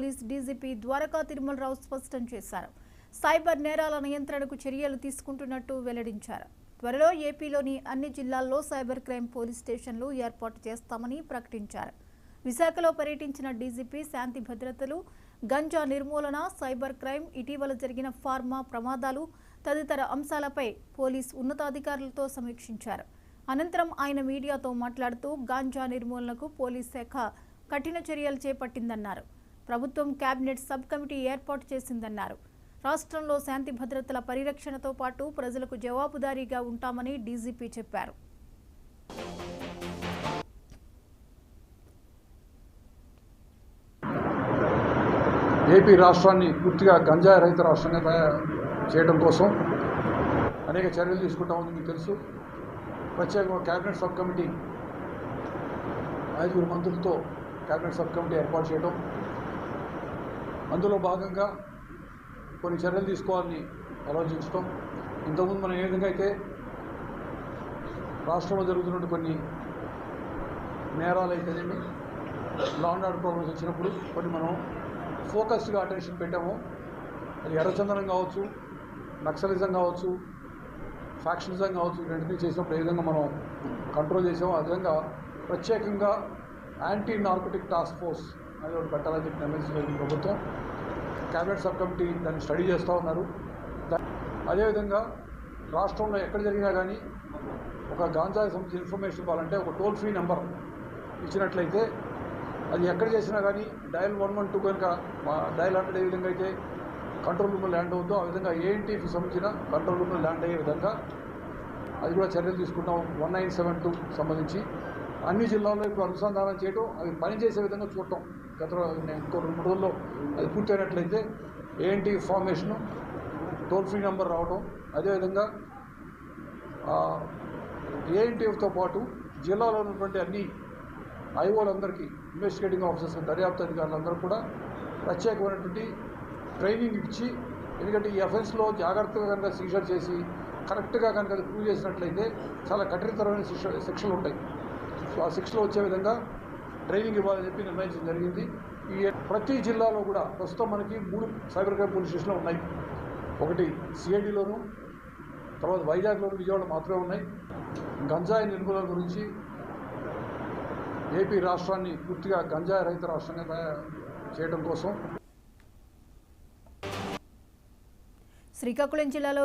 Police DGP Dwaraka Tirumalarao స్పష్టం చేశారు. Cyber నేరాల నియంత్రణకు చర్యలు తీసుకుంటున్నట్టు వెల్లడించారు. త్వరలో ఏపీలోని అన్ని జిల్లాల్లో సైబర్ క్రైమ్ పోలీస్ స్టేషన్లు ఏర్పాటు చేస్తామని ప్రకటించారు. విశాఖలో పర్యటించిన డీజీపీ శాంతి భద్రతలు, గంజా నిర్మూలన, సైబర్ క్రైమ్, ఇటీవల జరిగిన ఫార్మా ప్రమాదాలు తదితర అంశాలపై పోలీస్ ఉన్నతాధికారులతో సమీక్షించారు. అనంతరం ఆయన మీడియాతో మాట్లాడుతూ గాంజా నిర్మూలనకు పోలీస్ శాఖ కఠిన చర్యలు చేపట్టిందన్నారు. ప్రభుత్వం కేబినెట్ సబ్ కమిటీ ఏర్పాటు చేసిందన్నారు. రాష్ట్రంలో శాంతి భద్రతల పరిరక్షణతో పాటు ప్రజలకు జవాబుదారీగా ఉంటామని డీజీపీ చెప్పారు. ఏపీ రాష్ట్రాన్ని పూర్తిగా గంజాయి రహిత రాష్ట్రంగా చేయడం కోసం అనేక చర్యలు తీసుకుంటామని మీకు తెలుసు. ప్రత్యేకంగా కేబినెట్ సబ్ కమిటీ 5 మంత్రులతో కేబినెట్ సబ్ కమిటీ ఏర్పాటు చేయడం, అందులో భాగంగా కొన్ని చర్యలు తీసుకోవాలని ఆలోచించడం. ఇంతకుముందు మనం ఏ విధంగా అయితే రాష్ట్రంలో జరుగుతున్న కొన్ని నేరాలు అయితేనేమి, లా అండ్ ఆర్డర్ ప్రాబ్లమ్స్ వచ్చినప్పుడు కొన్ని మనం ఫోకస్డ్గా అటెన్షన్ పెట్టాము. అది ఎర్రచందనం కావచ్చు, నక్సలిజం కావచ్చు, ఫ్యాక్షనిజం కావచ్చు, రెండింటినీ చేసినప్పుడు ఏ విధంగా మనం కంట్రోల్ చేసామో ఆ విధంగా ప్రత్యేకంగా యాంటీ నార్కోటిక్ టాస్క్ ఫోర్స్ అనేది ఒకటి పెట్టాలని చెప్పి నిర్ణయించిన ప్రభుత్వం. కేబినెట్ సబ్ కమిటీ దాన్ని స్టడీ చేస్తూ ఉన్నారు. అదేవిధంగా రాష్ట్రంలో ఎక్కడ జరిగినా కానీ ఒక గాంజాకి సంబంధించిన ఇన్ఫర్మేషన్ ఇవ్వాలంటే ఒక టోల్ ఫ్రీ నెంబర్ ఇచ్చినట్లయితే అది ఎక్కడ చేసినా కానీ డయల్ 112 కనుక డయల్ 100 ఏ విధంగా అయితే కంట్రోల్ రూమ్లో ల్యాండ్ అవుతుందో ఆ విధంగా ఏఎన్టీకి సంబంధించిన కంట్రోల్ రూమ్లో ల్యాండ్ అయ్యే విధంగా అది కూడా చర్యలు తీసుకుంటాం. 1972 సంబంధించి అన్ని జిల్లాల్లో ఇప్పుడు అనుసంధానం చేయడం, అవి పనిచేసే విధంగా చూడటం. గత ఇంకో 2-3 రోజుల్లో అది పూర్తయినట్లయితే ANT formation, toll free number రావడం, అదేవిధంగా ఏఎన్టీతో పాటు జిల్లాలో ఉన్నటువంటి అన్ని ఐఓలందరికీ, ఇన్వెస్టిగేటింగ్ ఆఫీసర్స్, దర్యాప్తు అధికారులందరూ కూడా ప్రత్యేకమైనటువంటి ట్రైనింగ్ ఇచ్చి, ఎందుకంటే ఈ అఫెన్స్లో జాగ్రత్తగా కనుక సీజర్ చేసి కరెక్ట్గా కనుక అది ప్రూవ్ చేసినట్లయితే చాలా కఠినతరమైన శిక్షలు ఉంటాయి. సో ఆ శిక్షలు వచ్చే విధంగా ట్రైనింగ్ ఇవ్వాలని చెప్పి నిర్ణయించడం జరిగింది. ఈ ప్రతి జిల్లాలో కూడా ప్రస్తుతం మనకి 3 సైబర్ క్రైమ్ పోలీస్ స్టేషన్లు ఉన్నాయి. ఒకటి సిఐడిలోను, తర్వాత వైజాగ్లోను, విజయవాడ మాత్రమే ఉన్నాయి. గంజాయి నిర్మూలన గురించి ఏపీ రాష్ట్రాన్ని పూర్తిగా గంజాయి రహిత రాష్ట్రంగా చేయడం కోసం శ్రీకాకుళం జిల్లాలో